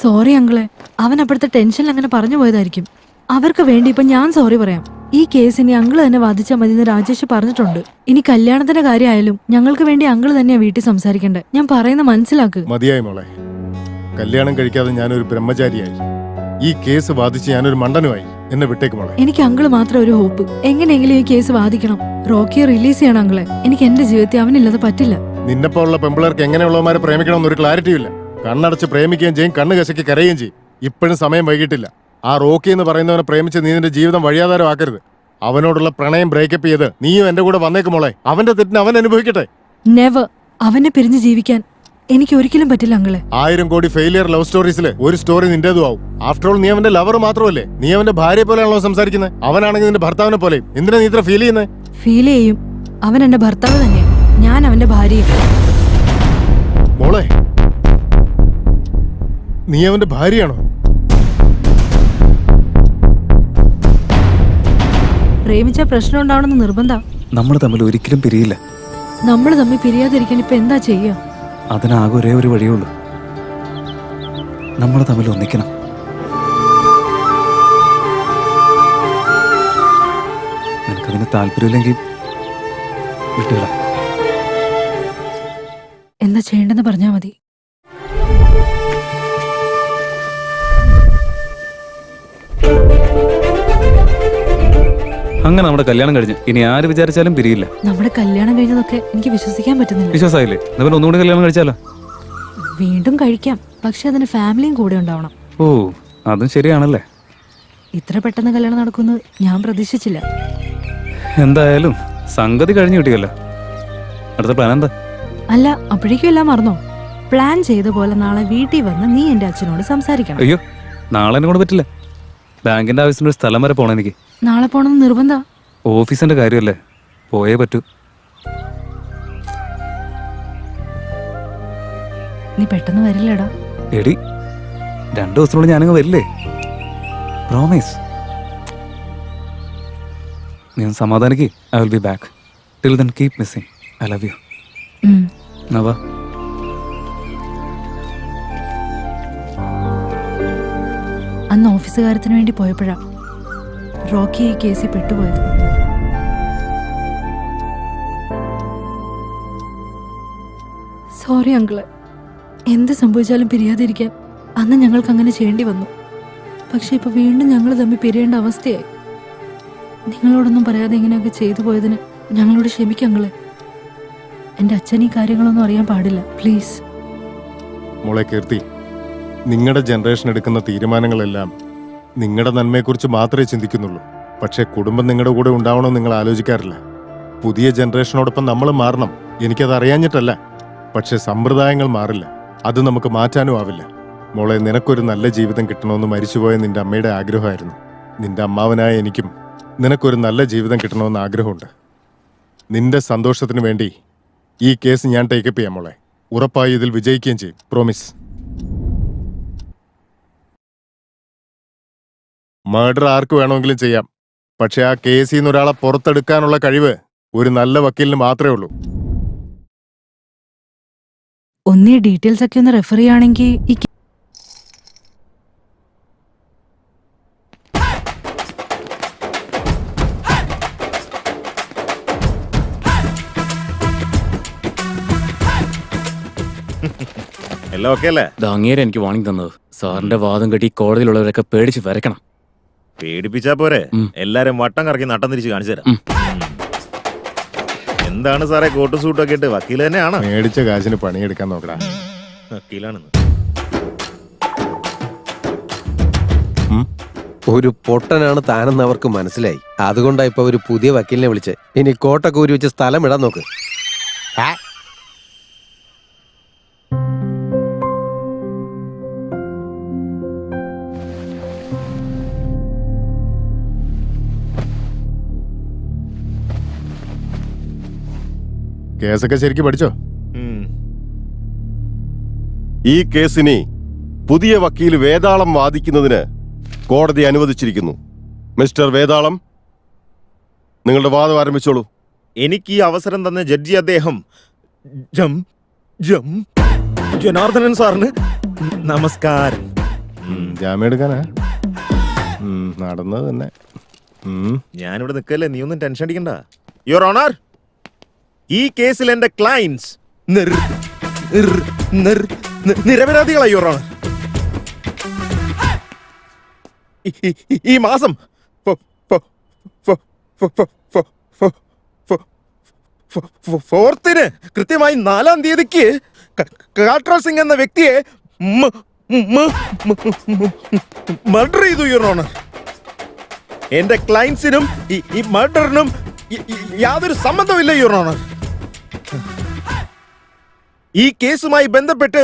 Sorry അങ്കിളെ, അവൻ അപ്പോഴത്തെ ടെൻഷനിൽ അങ്ങനെ പറഞ്ഞു പോയതായിരിക്കും. അവർക്ക് വേണ്ടി ഇപ്പൊ ഞാൻ സോറി പറയാം. ഈ കേസ് ഇനി അങ്കിള് തന്നെ വാദിച്ചാൽ മതി എന്ന് രാജേഷ് പറഞ്ഞിട്ടുണ്ട്. ഇനി കല്യാണത്തിന്റെ കാര്യമായാലും ഞങ്ങൾക്ക് വേണ്ടി അങ്കിള് തന്നെയാ വീട്ടിൽ സംസാരിക്കണ്ടേ. ഞാൻ പറയുന്ന മനസ്സിലാക്ക്. മതിയായി മോളെ, കല്യാണം കഴിക്കാതെ ഞാനൊരു ബ്രഹ്മചാരിയായി, ഈ കേസ് വാദിച്ച് ഞാനൊരു മണ്ടനുമായി. എന്നെ വിട്ടേക്ക് മോളെ. എനിക്ക് അങ്കിള് മാത്രം ഒരു ഹോപ്പ്. എങ്ങനെയെങ്കിലും ഈ കേസ് വാദിക്കണം. റോക്കിയെ റിലീസ് ചെയ്യണം അങ്കിളെ. എനിക്ക് എന്റെ ജീവിതത്തിൽ അവനില്ലാതെ പറ്റില്ല. നിന്നെപ്പോലുള്ള പെമ്പിളർക്ക് എങ്ങനെയുള്ളവന്മാരെ പ്രേമിക്കണമെന്നൊരു ക്ലാരിറ്റിയും ഇല്ല. കണ്ണടച്ച് പ്രേമിക്കുകയും ചെയ്യും, കണ്ണ് കശക്കി കരയുകയും ചെയ്യും. ഇപ്പോഴും സമയം വൈകിട്ടില്ല. ആ റോക്കി എന്ന് പറയുന്നവനെ പ്രേമിച്ച് നീ നിന്റെ ജീവിതം വഴിയാധാരമാക്കരുത്. അവനോടുള്ള പ്രണയം ബ്രേക്കപ്പ് ചെയ്ത് നീയും എന്റെ കൂടെ വന്നേക്ക് മോളെ. അവന്റെ തെറ്റിന് അവൻ അനുഭവിക്കട്ടെ. നെവർ. അവനെ പിരിഞ്ഞ് ജീവിക്കാൻ എനിക്ക് ഒരിക്കലും പറ്റില്ല അങ്കിളെ. 1000 കോടി ഫെയിലിയർ ലവ് സ്റ്റോറീസിലെ ഒരു സ്റ്റോറി നിന്റേതും ആവും. ആഫ്റ്റർ ഓൾ നീ അവന്റെ ലവർ മാത്രമല്ലേ, നീ അവന്റെ ഭാര്യയെ പോലെയാണല്ലോ സംസാരിക്കുന്നത്. അവനാണെങ്കിൽ നിന്റെ ഭർത്താവിനെ പോലെ. എന്തിനാ നീ ഇത്ര ഫീൽ ചെയ്യുന്നത്? ഫീൽ ചെയ്യും. അവൻ എന്റെ ഭർത്താവ് തന്നെയാണ്, ഞാൻ അവന്റെ ഭാര്യ. മോളെ, നീ അവന്റെ ഭാര്യയാണോ? പ്രേമിച്ച പ്രശ്നം ഉണ്ടാവണമെന്ന് നിർബന്ധം. നമ്മൾ തമ്മിൽ ഒരിക്കലും പിരിയില്ല. നമ്മൾ തമ്മിൽ പിരിയാതിരിക്കാൻ ഇപ്പൊ എന്താ ചെയ്യാ? അതിനാകെ ഒരേ ഒരു വഴിയുള്ളൂ, നമ്മൾ തമ്മിൽ ഒന്നിക്കണം. നിനക്കതിന് താല്പര്യമില്ലെങ്കിൽ വിട്ടുകള. എന്താ ചെയ്യേണ്ടെന്ന് പറഞ്ഞാ മതി. അങ്ങനെ നമ്മുടെ കല്യാണം കഴിഞ്ഞ് ഇനി ആര് വിചാരിച്ചാലും പിരിയില്ല. നമ്മുടെ കല്യാണം കഴിഞ്ഞതൊക്കെ എനിക്ക് വിശ്വസിക്കാൻ പറ്റുന്നില്ല. വിശ്വാസമായില്ലേ? നമ്മൾ ഒന്നുകൂടി കല്യാണം കഴിച്ചാലോ? വീണ്ടും കഴിക്കാം, പക്ഷെ അതിന് ഫാമിലിയും കൂടെ ഉണ്ടാവണം. ഓ, അതും ശരിയാണല്ലേ. ഇത്ര പെട്ടെന്ന് കല്യാണം നടക്കുമെന്ന് ഞാൻ പ്രതീക്ഷിച്ചില്ല. എന്തായാലും സംഗതി കഴിഞ്ഞു കിട്ടിയല്ലോ. അടുത്ത പ്ലാൻ എന്താ? അല്ല, അപ്പോഴേക്കും എല്ലാം മറന്നോ? പ്ലാൻ ചെയ്ത പോലെ നാളെ വീട്ടിൽ വന്ന് നീ എന്റെ അച്ഛനോട് സംസാരിക്കണം. അയ്യോ, നാളെ എന്നെ കൊണ്ട് പറ്റില്ല. ബാങ്കിന്റെ ആവശ്യത്തിന് ഒരു സ്ഥലം വരെ പോണം എനിക്ക്. നാളെ പോണെന്ന് നിർബന്ധം. ഓഫീസിന്റെ കാര്യമല്ലേ, പോയേ പറ്റൂ. നീ പെട്ടെന്ന് വരില്ലടാ. എടി, 2 ദിവസത്തിനുള്ളിൽ ഞാനങ്ങ് വരില്ലേ? പ്രോമിസ്. നീ സമാധാനിക്ക്. I will be back. Till then keep missing. I love you. നവാ. അന്ന് ഓഫീസുകാരത്തിന് വേണ്ടി പോയപ്പോഴാ റോക്കി ഈ കേസിൽ പെട്ടുപോയത്. സോറി അങ്കിള്, എന്ത് സംഭവിച്ചാലും പിരിയാതിരിക്കാൻ അന്ന് ഞങ്ങൾക്ക് അങ്ങനെ ചെയ്യേണ്ടി വന്നു. പക്ഷെ ഇപ്പൊ വീണ്ടും ഞങ്ങൾ തമ്മിൽ പിരിയേണ്ട അവസ്ഥയായി. നിങ്ങളോടൊന്നും പറയാതെ ഇങ്ങനെയൊക്കെ ചെയ്തു പോയതിന് ഞങ്ങളോട് ക്ഷമിക്കും അങ്കിള്. എന്റെ അച്ഛൻ ഈ കാര്യങ്ങളൊന്നും അറിയാൻ പാടില്ല, പ്ലീസ്. മോളെ കീർത്തി, നിങ്ങളുടെ ജനറേഷൻ എടുക്കുന്ന തീരുമാനങ്ങളെല്ലാം നിങ്ങളുടെ നന്മയെക്കുറിച്ച് മാത്രമേ ചിന്തിക്കുന്നുള്ളൂ. പക്ഷേ കുടുംബം നിങ്ങളുടെ കൂടെ ഉണ്ടാവണമെന്ന് നിങ്ങൾ ആലോചിക്കാറില്ല. പുതിയ ജനറേഷനോടൊപ്പം നമ്മൾ മാറണം. എനിക്കത് അറിയാഞ്ഞിട്ടല്ല, പക്ഷെ സമ്പ്രദായങ്ങൾ മാറില്ല. അത് നമുക്ക് മാറ്റാനും ആവില്ല. മോളെ, നിനക്കൊരു നല്ല ജീവിതം കിട്ടണമെന്ന് മരിച്ചുപോയ നിന്റെ അമ്മയുടെ ആഗ്രഹമായിരുന്നു. നിന്റെ അമ്മാവനായ എനിക്കും നിനക്കൊരു നല്ല ജീവിതം കിട്ടണമെന്ന് ആഗ്രഹമുണ്ട്. നിന്റെ സന്തോഷത്തിന് വേണ്ടി ഈ കേസ് ഞാൻ ടേക്കപ്പ് ചെയ്യാം മോളെ. ഉറപ്പായി ഇതിൽ വിജയിക്കുകയും ചെയ്യും. പ്രോമിസ്. മർഡർ ആർക്ക് വേണമെങ്കിലും ചെയ്യാം, പക്ഷെ ആ കേസിൽ നിന്ന് ഒരാളെ പുറത്തെടുക്കാനുള്ള കഴിവ് ഒരു നല്ല വക്കീലിന് മാത്രമേ ഉള്ളൂ. ഒന്നീ ഡീറ്റെയിൽസ് ഒക്കെ ഒന്ന് റെഫർ ചെയ്യുകയാണെങ്കിൽ ഈ എല്ലാം ഓക്കെ അല്ലേ? അങ്ങേരെ എനിക്ക് വാണിംഗ് തന്നത്. സാറിന്റെ വാദം കെട്ടി കോടതിയിലുള്ളവരൊക്കെ പേടിച്ച് വരക്കണം. പേടിപ്പിച്ചാ പോരെ, എല്ലാരും വട്ടം കറക്കി നട്ടം തിരിച്ച് കാണിച്ചു തരാം. എന്താണ് സാറേ കോട്ടും സൂട്ടും ഒക്കെ ഇട്ട്? വക്കീൽ തന്നെയാണോ? മേടിച്ച കാശിന് പണിയെടുക്കാൻ നോക്കടാ. വക്കീലാണെന്ന് ഒരു പൊട്ടനാണ് താനെന്ന് അവർക്ക് മനസ്സിലായി. അതുകൊണ്ടാ ഇപ്പൊ ഒരു പുതിയ വക്കീലിനെ വിളിച്ച് ഇനി കോട്ടൊക്കെ ഊരി വെച്ച് സ്ഥലം ഇടാൻ നോക്ക്. കേസൊക്കെ ശരിക്കും പഠിച്ചോ? ഈ കേസിനെ പുതിയ വക്കീൽ വേതാളം വാദിക്കുന്നതിന് കോടതി അനുവദിച്ചിരിക്കുന്നു. മിസ്റ്റർ വേതാളം, നിങ്ങളുടെ വാദം ആരംഭിച്ചോളൂ. എനിക്ക് ഈ അവസരം തന്ന ജഡ്ജി അദ്ദേഹം ജനാർദ്ദനൻ സാറിന് നമസ്കാരം. ജാമ്യം എടുക്കാനാ നടന്നത് തന്നെ. ഞാനിവിടെ നിൽക്കല്ലേ, നീ ഒന്നും ടെൻഷൻ അടിക്കണ്ട. യുവർ ഓണർ, ഈ കേസിൽ എന്റെ ക്ലയൻസ് നിരപരാധികളായി യുവർ ഓണർ. ഈ മാസം ഫോർത്തിന് കൃത്യമായി 4-ാം തീയതിക്ക് കാട്ര സിംഗ് എന്ന വ്യക്തിയെ മർഡർ ചെയ്തു യുവർ ഓണർ. എന്റെ ക്ലയൻസിനും ഈ മർഡറിനും യാതൊരു സംബന്ധമില്ല യുവർ ഓണർ. ഈ കേസുമായി ബന്ധപ്പെട്ട്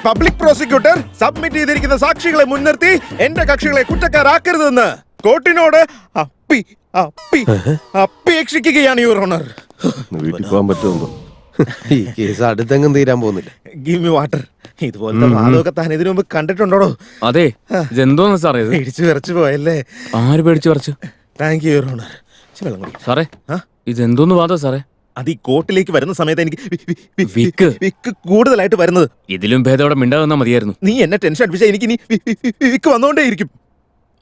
പബ്ലിക് പ്രോസിക്യൂട്ടർ സബ്മിറ്റ് ചെയ്തിരിക്കുന്ന സാക്ഷികളെ മുൻനിർത്തി എന്റെ കക്ഷികളെ കുറ്റക്കാരാക്കരുതെന്ന് കോർട്ടിനോട് അപേക്ഷിക്കുകയാണ് യുവർ ഓണർ. വീട്ടിൽ പോകാൻ പറ്റുമോ? ഈ കേസ് അടുത്തെങ്ങും തീരാൻ പോകുന്നില്ല. Give me water. ഇതുപോലത്തെ വാദമൊക്കെ താൻ ഇതിനു മുമ്പ് കണ്ടിട്ടുണ്ടോ? അതെ, ഇതെന്തോന്ന് സാറേ ഇത്? പേടിച്ചു വിറച്ചു പോയല്ലേ? ആര് പേടിച്ചു പറിച്ചു? Thank you your owner. വെള്ളം കുടിക്കാം സാറേ. ഇതെന്തോന്ന് വാദം സാറേ? അത് ഈ കോർട്ടിലേക്ക് വരുന്ന സമയത്ത് എനിക്ക് വിക്ക് കൂടുതലായിട്ട് വരുന്നത്. ഇതിലും ഭേദത്തോടെ മിണ്ടാകുന്നാ മതിയായിരുന്നു. നീ എന്നെ ടെൻഷൻ അടുപ്പിച്ചാ എനിക്ക് ഇനി വിക്ക് വന്നുകൊണ്ടേയിരിക്കും.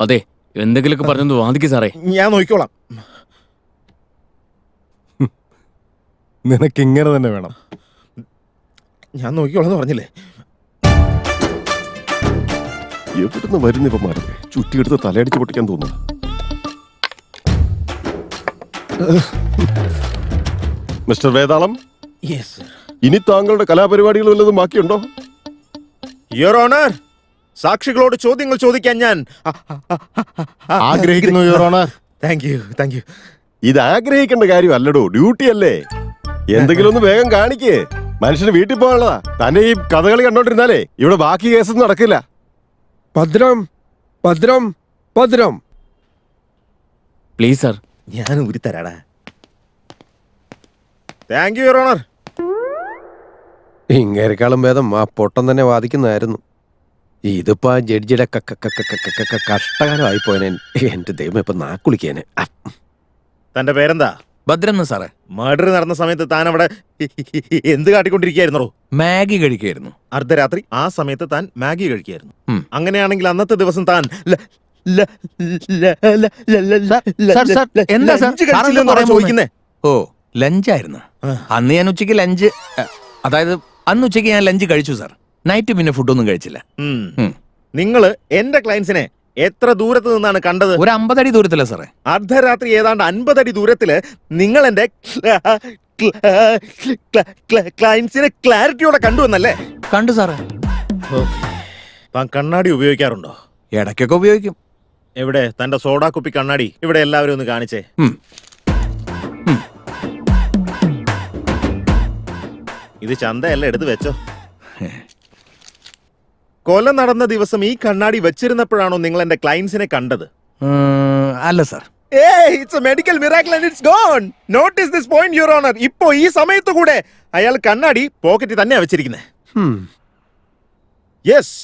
അതെ, എന്തെങ്കിലുമൊക്കെ പറഞ്ഞൊന്ന് വാദിക്ക് സാറേ. ഞാൻ നോക്കിക്കോളാം. നിനക്ക് ഇങ്ങനെ തന്നെ വേണം. ഞാൻ നോക്കിക്കോളാം എന്ന് പറഞ്ഞില്ലേ? എവിടുന്ന് വരുന്ന ഇപ്പം മാറേ? ചുറ്റിയെടുത്ത് തലയടിച്ച് പൊട്ടിക്കാൻ തോന്നുന്നു. മിസ്റ്റർ വേതാളം, ഇനി താങ്കളുടെ കലാപരിപാടികൾ വല്ലതും ബാക്കിയുണ്ടോ? യുവർ ഓണർ, സാക്ഷികളോട് ചോദ്യങ്ങൾ ചോദിക്കാൻ ഞാൻ ആഗ്രഹിക്കുന്നു യുവർ ഓണർ. Thank you. ഇത് ആഗ്രഹിക്കേണ്ട കാര്യമല്ലടോ, ഡ്യൂട്ടി അല്ലേ. എന്തെങ്കിലും ഒന്ന് വേഗം കാണിക്കേ. മനുഷ്യന് വീട്ടിൽ പോകാനുള്ളതാ. തന്നെ ഈ കഥകളി കണ്ടോണ്ടിരുന്നാലേ ഇവിടെ ബാക്കി കേസൊന്നും നടക്കില്ല. ഭദ്രം ഭദ്രം ഭദ്രം. Please sir. ഞാൻ ഊരിത്തരാടാ. Thank you your honour. ഇങ്ങേരെക്കാളും ഭേദം ആ പൊട്ടം തന്നെ വാദിക്കുന്നതായിരുന്നു. ഇതിപ്പോ ആ ജഡ്ജിയുടെ കഷ്ടകാലമായി പോയനെ. എന്റെ ദൈവം ഇപ്പൊ നാക്കുളിക്കാന്. തന്റെ പേരെന്താ? ഭദ്രം സാറേ. മർഡർ നടന്ന സമയത്ത് താൻ അവിടെ എന്ത് കാട്ടിക്കൊണ്ടിരിക്കുകയായിരുന്നോ? മാഗി കഴിക്കായിരുന്നു. അർദ്ധരാത്രി ആ സമയത്ത് താൻ മാഗി കഴിക്കായിരുന്നു. അങ്ങനെയാണെങ്കിൽ അന്നത്തെ ദിവസം താൻ ചോദിക്കുന്നേ? ഓ, ലഞ്ചായിരുന്നു. അന്ന് ഞാൻ ഉച്ചയ്ക്ക് ലഞ്ച്, അതായത് അന്ന് ഉച്ചയ്ക്ക് ഞാൻ ലഞ്ച് കഴിച്ചു സാർ. നൈറ്റ് പിന്നെ ഫുഡൊന്നും കഴിച്ചില്ല. നിങ്ങള് എന്റെ ക്ലയൻസിനെ എത്ര ദൂരത്ത് നിന്നാണ് കണ്ടത്? ഒരു 50 അടി ദൂരത്തില്ല സാറേ. അർദ്ധരാത്രി ഏതാണ്ട് 50 അടി ദൂരത്തില് നിങ്ങൾ എന്റെ ക്ലയൻസിനെ ക്ലാരിറ്റിയോടെ കണ്ടുവന്നല്ലേ? കണ്ടു സാറേ. താൻ കണ്ണാടി ഉപയോഗിക്കാറുണ്ടോ? ഇടയ്ക്കൊക്കെ ഉപയോഗിക്കും. എവിടെ തന്റെ സോഡാ കുപ്പി കണ്ണാടി? ഇവിടെ എല്ലാവരും ഒന്ന് കാണിച്ചേ. ഇത് ചന്തയല്ല, എടുത്ത് വെച്ചോ. കൊല നടന്ന ദിവസം ഈ കണ്ണാടി വെച്ചിരുന്നപ്പോഴാണോ നിങ്ങൾ എന്റെ ക്ലയൻസിനെ കണ്ടത്? അല്ല sir. It's a medical miracle and it's gone. Notice this point your honour. ഇപ്പോ ഈ സമയത്ത് കൂടെ അയാൾ കണ്ണാടി പോക്കറ്റിൽ തന്നെയാ വെച്ചിരിക്കുന്നത്. യെസ്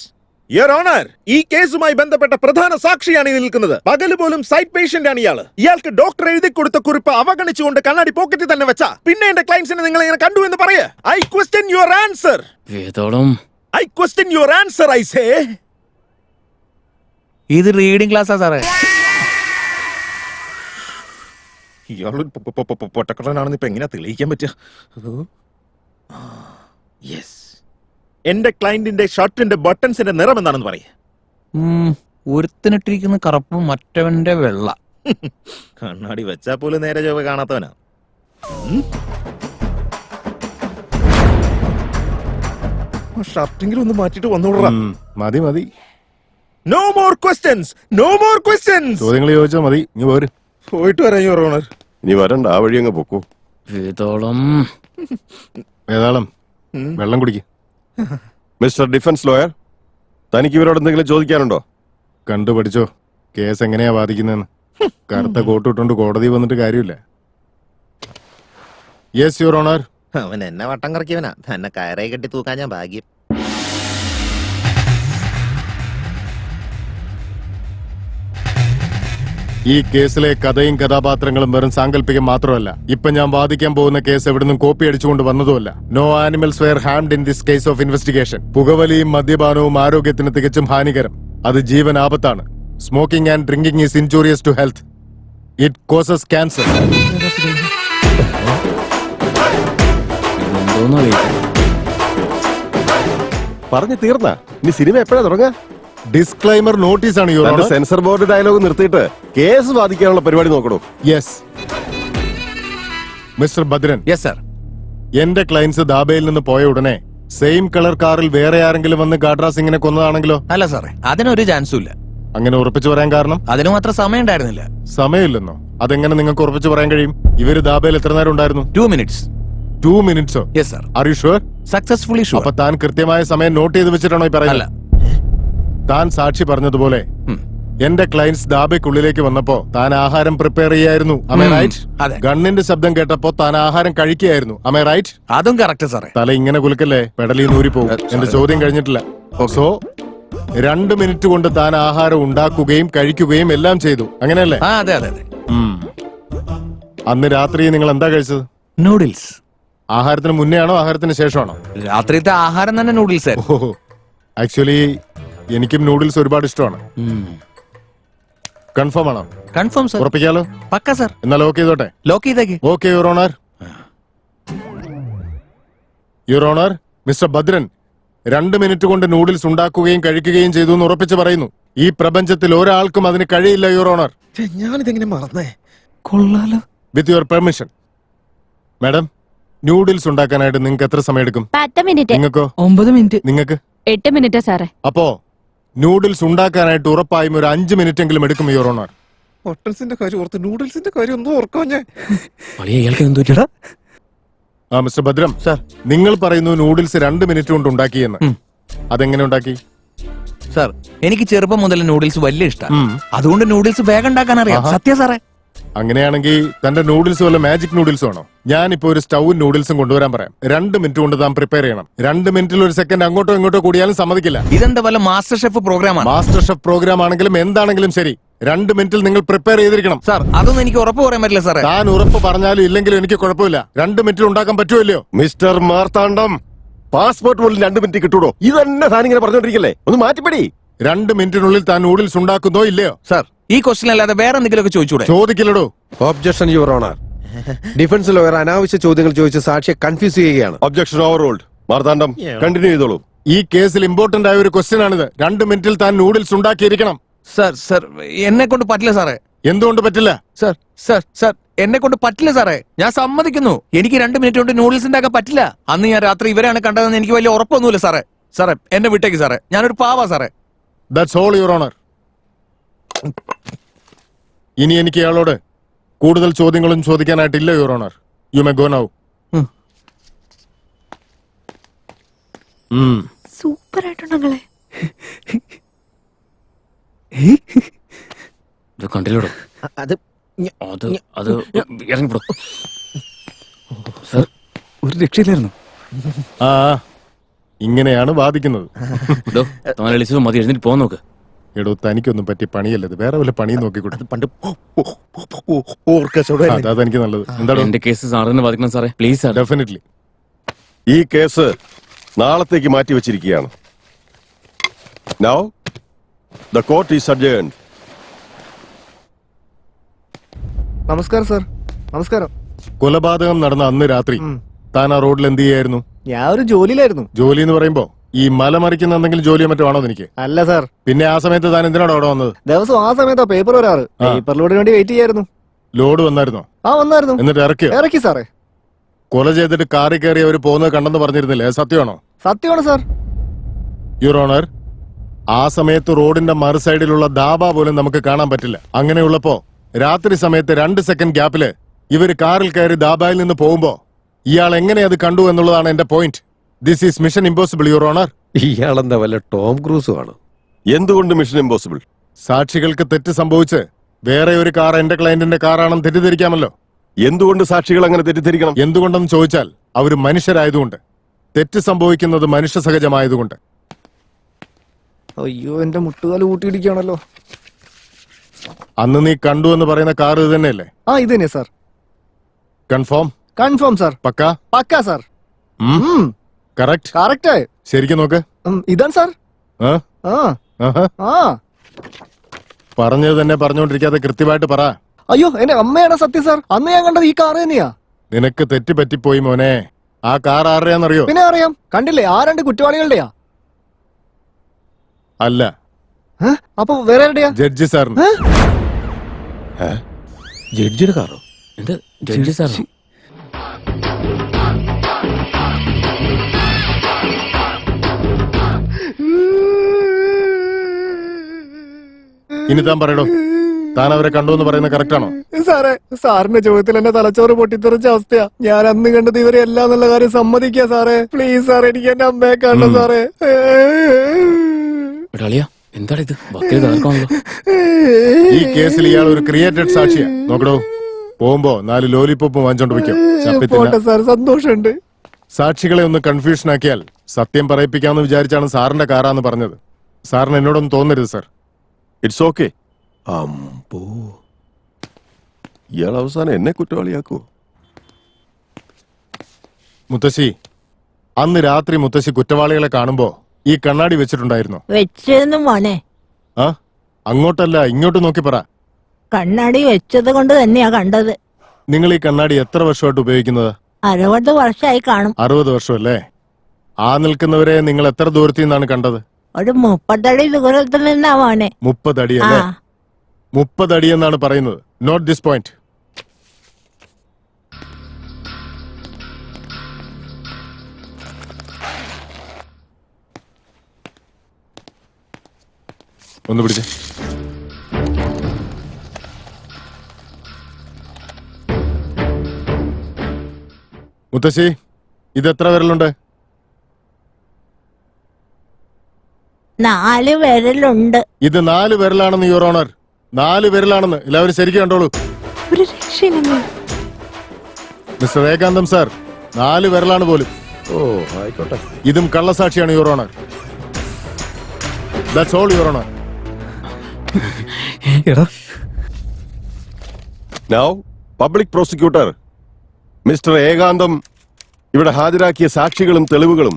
യുവർ ഓണർ, ഈ കേസുമായി ബന്ധപ്പെട്ട പ്രധാന സാക്ഷിയാണ് ഈ നിൽക്കുന്നത്. പകല് പോലും സൈറ്റ് പേഷ്യന്റ് ആണ് ഇയാള്. ഇയാൾക്ക് ഡോക്ടർ എഴുതി കൊടുത്ത കുറിപ്പ് അവഗണിച്ചുകൊണ്ട് കണ്ണാടി പോക്കറ്റിൽ തന്നെ വെച്ച പിന്നെ എന്റെ ക്ലയൻസിനെ നിങ്ങൾ ഇങ്ങനെ കണ്ടു എന്ന് പറയേ? I question your answer. വേദോളം. I question your answer, I say. ഇത് റീഡിംഗ് ക്ലാസ്സാ സാറേ. ഇയാളൊരു പൊട്ടക്കടനാണെന്ന് ഇപ്പൊ എങ്ങനെയാ തെളിയിക്കാൻ പറ്റുക? യെസ്, എന്റെ ക്ലയന്റിന്റെ ഷർട്ടിന്റെ ബട്ടൺസിന്റെ നിറം എന്താണെന്ന് പറയേ? ഒരുത്തിനിട്ടിരിക്കുന്ന കറുപ്പും മറ്റവന്റെ വെള്ള. കണ്ണാടി വെച്ചാ പോലും നേരെ ചൊവ്വ കാണാത്തവനാ. ഷർട്ടിങ്കിലും ഒന്ന് മാറ്റിട്ട് വന്നോളാ. മതി. No more questions. ചോദ്യങ്ങൾ ചോദിച്ചാൽ മതി. ഇനി പോര്. പോയിട്ട് വരാം യുവർ ഓണർ. ഇനി വരണ്ട, ആ വഴി അങ്ങ് പൊക്കൂ. വേദോളം. വേതാളം, വെള്ളം കുടിക്കും. മിസ്റ്റർ ഡിഫൻസ് ലോയർ, തനിക്ക് ഇവരോട് എന്തെങ്കിലും ചോദിക്കാനുണ്ടോ? കണ്ടുപഠിച്ചോ കേസ് എങ്ങനെയാ ബാധിക്കുന്നതെന്ന്. കറുത്ത കോട്ടിട്ടുണ്ട് കോടതി വന്നിട്ട് കാര്യമില്ല. Yes your honour. അവൻ എന്നെ വട്ടം കറക്കിയവനാ. തന്നെ കയറേ കെട്ടി തൂക്കാൻ ഞാൻ ഭാഗ്യം. ഈ കേസിലെ കഥയും കഥാപാത്രങ്ങളും വെറും സാങ്കല്പികം മാത്രമല്ല. ഇപ്പൊ ഞാൻ വാദിക്കാൻ പോകുന്ന കേസ് എവിടുന്നും കോപ്പി അടിച്ചുകൊണ്ട് വന്നതുമല്ല. No animals were harmed in this case of investigation. പുകവലിയും മദ്യപാനവും ആരോഗ്യത്തിന് തികച്ചും ഹാനികരം. അത് ജീവൻ ആപത്താണ്. Smoking and drinking is injurious to health. It causes cancer. എന്തോന്നോ പറഞ്ഞു തീർന്ന ഇനി സിനിമ എപ്പോഴാ തുടങ്ങാ? ഡിസ്ക്ലൈമർ നോട്ടീസ് ആണ് your honour. Censor board dialogue നിർത്തിയിട്ട് കേസ് വാദിക്കാനുള്ള പരിപാടി നോക്കണോ? Yes mister Bhadran, yes sir. എന്റെ ക്ലയൻസ് ദാബയിൽ നിന്ന് പോയ ഉടനെ സെയിം കളർ കാറിൽ വേറെ ആരെങ്കിലും വന്ന് കാട്രാ സിംഗിനെ കൊന്നതാണെങ്കിലോ? അല്ല സാറേ, അതിനൊരു ചാൻസും ഇല്ല. അങ്ങനെ ഉറപ്പിച്ചു പറയാൻ കാരണം? അതിന് മാത്രം സമയം ഉണ്ടായിരുന്നില്ല. സമയമില്ലെന്നോ? അതെങ്ങനെ നിങ്ങൾക്ക് ഉറപ്പിച്ചു പറയാൻ കഴിയും? ഇവര് ദാബയിൽ എത്ര നേരം ഉണ്ടായിരുന്നു? 2 minutes. 2 minutes? Yes sir. Are you sure? Successfully sure. അപ്പൊ താൻ കൃത്യമായ സമയം നോട്ട് ചെയ്ത് വെച്ചിട്ടാണോ ഈ അല്ല. പറയുന്നത്? താൻ സാക്ഷി പറഞ്ഞതുപോലെ ഉം. എന്റെ ക്ലയൻസ് ദാബയ്ക്കുള്ളിലേക്ക് വന്നപ്പോ താൻ ആഹാരം പ്രിപ്പയർ ചെയ്യായിരുന്നു. റൈറ്റ്? അതെ. ഗണ്ണിന്റെ ശബ്ദം കേട്ടപ്പോ താൻ ആഹാരം കഴിക്കുകയായിരുന്നു. റൈറ്റ്? അതും കറക്റ്റ് സാറേ. തല ഇങ്ങനെ കുലുക്കല്ലേ, പെടലി നൂരി പോകും. എന്റെ ചോദ്യം കഴിഞ്ഞിട്ടില്ല. സോ 2 മിനിറ്റ് കൊണ്ട് താൻ ആഹാരം ഉണ്ടാക്കുകയും കഴിക്കുകയും എല്ലാം ചെയ്തു, അങ്ങനെയല്ലേ? ആ അതെ അതെ അതെ. അന്ന് രാത്രി നിങ്ങൾ എന്താ കഴിച്ചത്? നൂഡിൽസ്. ആഹാരത്തിന് മുന്നേ ആണോ ആഹാരത്തിന് ശേഷമാണോ? രാത്രിത്തെ ആഹാരം തന്നെ നൂഡിൽസ് ആയിരുന്നു. ഓഹോ, ആക്ച്വലി എനിക്കും നൂഡിൽസ് ഒരുപാട് ഇഷ്ടമാണ്. കൺഫേം ആണോ? Confirm sir. ഉറപ്പിക്കാലോ? പക്ക സർ. എന്നാൽ ഓക്കെ ചെയ്തോട്ടെ. ലോക്ക് ചെയ്തേക്ക്. Okay your honour. Your honour, mister Bhadran 2 minute കൊണ്ട് നൂഡിൽസ് ഉണ്ടാക്കുകയും കഴിക്കുകയും ചെയ്തു എന്ന് ഉറപ്പിച്ച് പറയുന്നു. ഈ പ്രപഞ്ചത്തിൽ ഒരാൾക്കും അതിന് കഴിയില്ല യുവർ ഓണർ. ഞാനിതെങ്ങനെ മറന്നേ? കൊള്ളാലോ. With your permission. Madam, noodles ഉണ്ടാക്കാനായിട്ട് നിങ്ങൾക്ക് എത്ര സമയം എടുക്കും? 10 മിനിറ്റ്. നിങ്ങൾക്കോ? 9 മിനിറ്റ്. നിങ്ങൾക്ക്? 8 മിനിറ്റ് സാറേ. അപ്പോ നൂഡിൽസ് ഉണ്ടാക്കാനായിട്ട് ഉറപ്പായും ഒരു 5 മിനിറ്റ് എങ്കിലും എടുക്കും യുവർ ഓണർ. ഹോട്ടൽസിന്റെ കാര്യം ഓർത്ത് നൂഡിൽസിന്റെ കാര്യം ഒന്നും ഓർക്കോ ഞാൻ. പളിയെ ഇയാൾക്ക് എന്തോ പറ്റിയടാ? ആ മിസ്റ്റർ ഭദ്രം സർ. നിങ്ങൾ പറയുന്നു നൂഡിൽസ് 2 മിനിറ്റ് കൊണ്ട് ഉണ്ടാക്കിയെന്ന്. അതെങ്ങനെ ഉണ്ടാക്കി? സർ, എനിക്ക് ചെറുപ്പം മുതൽ നൂഡിൽസ് വലിയ ഇഷ്ടമാണ്. ഉം. അതുകൊണ്ട് നൂഡിൽസ് വേഗം ഉണ്ടാക്കാൻ അറിയാം. ആഹാ. സത്യ സാറേ. അങ്ങനെയാണെങ്കിൽ തന്റെ നൂഡിൽസ് വല്ല മാജിക് നൂഡിൽസ് ആണോ? ഞാനിപ്പോ ഒരു സ്റ്റൗവും നൂഡിൽസും കൊണ്ടുവരാൻ പറയാം. 2 മിനിറ്റ് കൊണ്ട് താൻ പ്രിപ്പയർ ചെയ്യണം. 2 മിനിറ്റിൽ ഒരു സെക്കൻഡ് അങ്ങോട്ടോ ഇങ്ങോട്ടോ കൂടിയാലും സമ്മതിക്കില്ല. ഇതെന്താ വല്ല മാസ്റ്റർ ഷെഫ് പ്രോഗ്രാമാണ്? മാസ്റ്റർ ഷെഫ് പ്രോഗ്രാം ആണെങ്കിലും എന്താണെങ്കിലും ശരി, 2 മിനിറ്റിൽ നിങ്ങൾ പ്രിപ്പയർ ചെയ്തിരിക്കണം. സാർ, അതൊന്നും എനിക്ക് ഉറപ്പ് പറയാൻ പറ്റില്ല സാറേ. താൻ ഉറപ്പ് പറഞ്ഞാലും ഇല്ലെങ്കിലും എനിക്ക് കുഴപ്പമില്ല. 2 മിനിറ്റിൽ ഉണ്ടാക്കാൻ പറ്റുമല്ലോ? മിസ്റ്റർ മാർത്താണ്ഡം, പാസ്പോർട്ട് പോലും 2 മിനിറ്റ് കിട്ടൂടോ? ഇതന്നെ താൻ ഇങ്ങനെ പറഞ്ഞോണ്ടിരിക്കല്ലേ? ഒന്ന് മാറ്റിപ്പടി. 2 മിനിറ്റിനുള്ളിൽ താൻ നൂഡിൽസ് ഉണ്ടാക്കുന്നോ ഇല്ലയോ? സാർ, ഈ ക്വസ്റ്റ്യൻ അല്ലാതെ വേറെ എന്തെങ്കിലുമൊക്കെ ചോദിച്ചൂടെ? ചോദിക്കില്ലടോ. Objection your honour. Defence lawyer അനാവശ്യ ചോദ്യങ്ങൾ ചോദിച്ച് സാക്ഷിയെ കൺഫ്യൂസ് ചെയ്യുകയാണ്. Objection overruled. Marthandam, continue ചെയ്തോളൂ. ഈ കേസിൽ ഇമ്പോർട്ടന്റ് ആയ ഒരു ക്വസ്റ്റ്യൻ ആണിത്. 2 മിനിറ്റിൽ താൻ നൂഡിൽസ് ഉണ്ടാക്കിയിരിക്കണം. സാർ സാർ, എന്നെ കൊണ്ട് പറ്റില്ല സാറേ. എന്തുകൊണ്ട് പറ്റില്ല? സാർ സാർ സാർ, എന്നെ കൊണ്ട് പറ്റില്ല സാറേ. ഞാൻ സമ്മതിക്കുന്നു, എനിക്ക് 2 മിനിറ്റ് കൊണ്ട് നൂഡിൽസ് ഉണ്ടാക്കാൻ പറ്റില്ല. അന്ന് ഞാൻ രാത്രി ഇവരാണ് കണ്ടതെന്ന് എനിക്ക് വലിയ ഉറപ്പൊന്നുമില്ല സാറേ. സാറേ, എന്നെ വിട്ടേക്ക് സാറേ. ഞാനൊരു പാവാ സാറേ. That's all your honour. ഇനി എനിക്ക് ഇയാളോട് കൂടുതൽ ചോദ്യങ്ങളും ചോദിക്കാനായിട്ടില്ല your honour. You may go now. Super ആയിട്ടുണ്ടങ്ങളെ. ഇത് കണ്ടില്ലടോ? അത് അത് അത് ഇറങ്ങിപ്പോ സർ. ഒരു രക്ഷയില്ലായിരുന്നു. ആ, ഇങ്ങനെയാണ് വാദിക്കുന്നത്. വിളിച്ചത് മതി, എഴുന്നേറ്റ് പോകാൻ നോക്ക്. എടോ, തനിക്കൊന്നും പറ്റി പണിയല്ലത്. വേറെ വല്ല പണിയും നോക്കിക്കൂടെ? പണ്ട് അതാ എനിക്ക് നല്ലത്. എന്താണോ? എന്റെ കേസ് സാറിന് വാദിക്കണം സാറേ, പ്ലീസ് സാർ. ഡെഫിനറ്റ്ലി. ഈ കേസ് നാളത്തേക്ക് മാറ്റി വെച്ചിരിക്കുകയാണ്. Now the court is adjourned. നമസ്കാരം സാർ. നമസ്കാരം. കൊലപാതകം നടന്ന അന്ന് രാത്രി താൻ ആ റോഡിൽ എന്ത് ചെയ്യായിരുന്നു? ഞാൻ ഒരു ജോലിയിലായിരുന്നു. ജോലി എന്ന് പറയുമ്പോ ഈ മലമറിക്കുന്ന എന്തെങ്കിലും ജോലിയോ മറ്റോ ആണോ എനിക്ക്? അല്ല സാർ. പിന്നെ ആ സമയത്ത് താൻ എന്തിനാണ് അവിടെ വന്നത്? ദിവസം ആ സമയത്താ പേപ്പർ വരാറ്. ആ. പേപ്പർ ലോഡിന് വേണ്ടി വെയിറ്റ് ചെയ്യായിരുന്നു. ലോഡ് വന്നായിരുന്നോ? ആ വന്നായിരുന്നു. എന്നിട്ട് ഇറക്കിയോ? ഇറക്കി സാറേ. കൊല ചെയ്തിട്ട് കാറി കയറി അവർ പോകുന്നത് കണ്ടെന്ന് പറഞ്ഞിരുന്നില്ലേ? അത് സത്യമാണോ? സത്യമാണ് സാർ. യുവർ ഓണർ, ആ സമയത്ത് റോഡിന്റെ മറു സൈഡിലുള്ള ദാബ പോലും നമുക്ക് കാണാൻ പറ്റില്ല. അങ്ങനെയുള്ളപ്പോ രാത്രി സമയത്ത് 2 സെക്കൻഡ് ഗ്യാപ്പില് ഇവര് കാറിൽ കയറി ദാബായിൽ നിന്ന് പോകുമ്പോ ഇയാൾ എങ്ങനെ അത് കണ്ടു എന്നുള്ളതാണ് എന്റെ point. This is mission impossible your honour. ഇയാളെന്താ വല്ല ടോം ക്രൂസും ആണ്? എന്തുകൊണ്ട് മിഷൻ ഇമ്പോസിബിൾ? സാക്ഷികൾക്ക് തെറ്റ് സംഭവിച്ച് വേറെ ഒരു കാർ എന്റെ ക്ലയന്റിന്റെ കാറാണെന്ന് തെറ്റിദ്ധരിക്കാമല്ലോ. എന്തുകൊണ്ട് സാക്ഷികൾ അങ്ങനെ തെറ്റിദ്ധരിക്കണം? എന്തുകൊണ്ടെന്ന് ചോദിച്ചാൽ അവര് മനുഷ്യരായതുകൊണ്ട്. തെറ്റ് സംഭവിക്കുന്നത് മനുഷ്യ സഹജമായതുകൊണ്ട്. അയ്യോ, എന്റെ മുട്ടുകാല് കൂട്ടിയിടിക്കുകയാണല്ലോ. അന്ന് നീ കണ്ടു എന്ന് പറയുന്ന കാർ ഇത് തന്നെയല്ലേ? ആ ഇത് തന്നെ സാർ. കൺഫേം? Confirm sir. പക്കാ? പക്കാ സാർ. കറക്റ്റ്? കറക്റ്റ്. ശരിക്കും നോക്ക്. ഇതാണ് സാർ. ആ? ആ ആഹാ. ആ പറഞ്ഞത് തന്നെ പറഞ്ഞുകൊണ്ടിരിക്കാതെ കൃത്യമായിട്ട് പറ. അയ്യോ എന്റെ അമ്മയാണ് സത്യം സാർ. അന്ന് ഞാൻ കണ്ടത് ഈ കാറ് തന്നെയാ. നിനക്ക് തെറ്റിപ്പറ്റിപ്പോയി മോനെ. ആ കാർ ആരുടെയാന്നറിയോ? പിന്നെ അറിയാം. കണ്ടില്ലേ ആ രണ്ട് കുറ്റവാളികളുടെയാ. അല്ല, അപ്പൊ വേറെ എവിടെയാ? ജഡ്ജി സാറിന്. ജഡ്ജിയുടെ കാറോ? എന്ത് ജഡ്ജി സാർ? ഇനി താൻ പറയടോ, താൻ അവരെ കണ്ടു എന്ന് പറയുന്നത് കറക്റ്റ് ആണോ? സാറേ സാറിന്റെ ചോദ്യത്തിൽ എന്നെ തലച്ചോറ് പൊട്ടിത്തെറിച്ച അവസ്ഥയാ. ഞാൻ അന്ന് കണ്ടത് ഇവരെ എല്ലാം എന്നുള്ള കാര്യം സമ്മതിക്കുക സാറേ. പ്ലീസ് സാർ, എനിക്ക് എന്റെ അമ്മയെ കാണണം സാറേ. അളിയാ എന്താണ് ഇത്? വക്കീൽ തകർക്കാണല്ലോ. ഈ കേസിൽ ഇയാൾ ഒരു ക്രിയേറ്റഡ് സാക്ഷിയാ. നോക്കടോ, പോകുമ്പോ 4 ലോലിപ്പോപ്പ് വാങ്ങിച്ചോണ്ട് വയ്ക്കും. പോട്ടെ സാർ, സന്തോഷമുണ്ട്. സാക്ഷികളെ ഒന്ന് കൺഫ്യൂഷൻ ആക്കിയാൽ സത്യം പറയിപ്പിക്കാമെന്ന് വിചാരിച്ചാണ് സാറിന്റെ കാറാന്ന് പറഞ്ഞത്. സാറിന് എന്നോടൊന്നും തോന്നരുത് സാർ. It's okay. അമ്പോ, ഇയാൾ അവസാനം എന്നെ കുറ്റവാളിയാക്കുവോ? മുത്തശ്ശി, അന്ന് രാത്രി മുത്തശ്ശി കുറ്റവാളികളെ കാണുമ്പോ ഈ കണ്ണാടി വെച്ചിട്ടുണ്ടായിരുന്നു? വെച്ചെന്നു മോനെ. ആ, അങ്ങോട്ടല്ല ഇങ്ങോട്ട് നോക്കി പറ. കണ്ണാടി വെച്ചത് കൊണ്ട് തന്നെയാ കണ്ടത്. നിങ്ങൾ ഈ കണ്ണാടി എത്ര വർഷമായിട്ട് ഉപയോഗിക്കുന്നത്? 60 വർഷമായി കാണും. 60 വർഷമല്ലേ? ആ നിൽക്കുന്നവരെ നിങ്ങൾ എത്ര ദൂരത്തിൽ നിന്നാണ് കണ്ടത്? ഒരു 30 അടി ദൂരത്തിൽ നിന്നാ മോനെ. 30 അടി അല്ലേ? 30 അടി എന്നാണ് പറയുന്നത്. Note this point. ഒന്ന് പിടിച്ച്. മുത്തശ്ശി, ഇത് എത്ര വിരലുണ്ട്? 4 വിരലുണ്ട്. ഇത് 4 വിരലാണെന്ന് യുവർ ഓണർ. 4 വിരലാണെന്ന് എല്ലാവരും ശരിക്കും കണ്ടോളൂ. ഒരു രക്ഷയില്ലല്ലേ? മിസ്റ്റർ ഏകാന്തം സാർ, 4 വിരലാണ് പോലും. ഓ ആയിക്കോട്ടെ. ഇതും കള്ളസാക്ഷിയാണ് your honour. That's all your honour. എടാ now public prosecutor mister Ekantham ഇവിടെ ഹാജരാക്കിയ സാക്ഷികളും തെളിവുകളും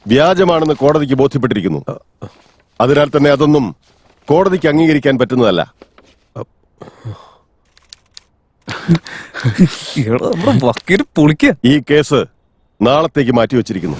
വ്യാജമാണെന്ന് കോടതിക്ക് ബോധ്യപ്പെട്ടിരിക്കുന്നു. അതിനാൽ തന്നെ അതൊന്നും കോടതിക്ക് അംഗീകരിക്കാൻ പറ്റുന്നതല്ല. എടാ നമ്മുടെ വക്കീല് പൊളിക്ക. ഈ കേസ് നാളത്തേക്ക് മാറ്റിവെച്ചിരിക്കുന്നു.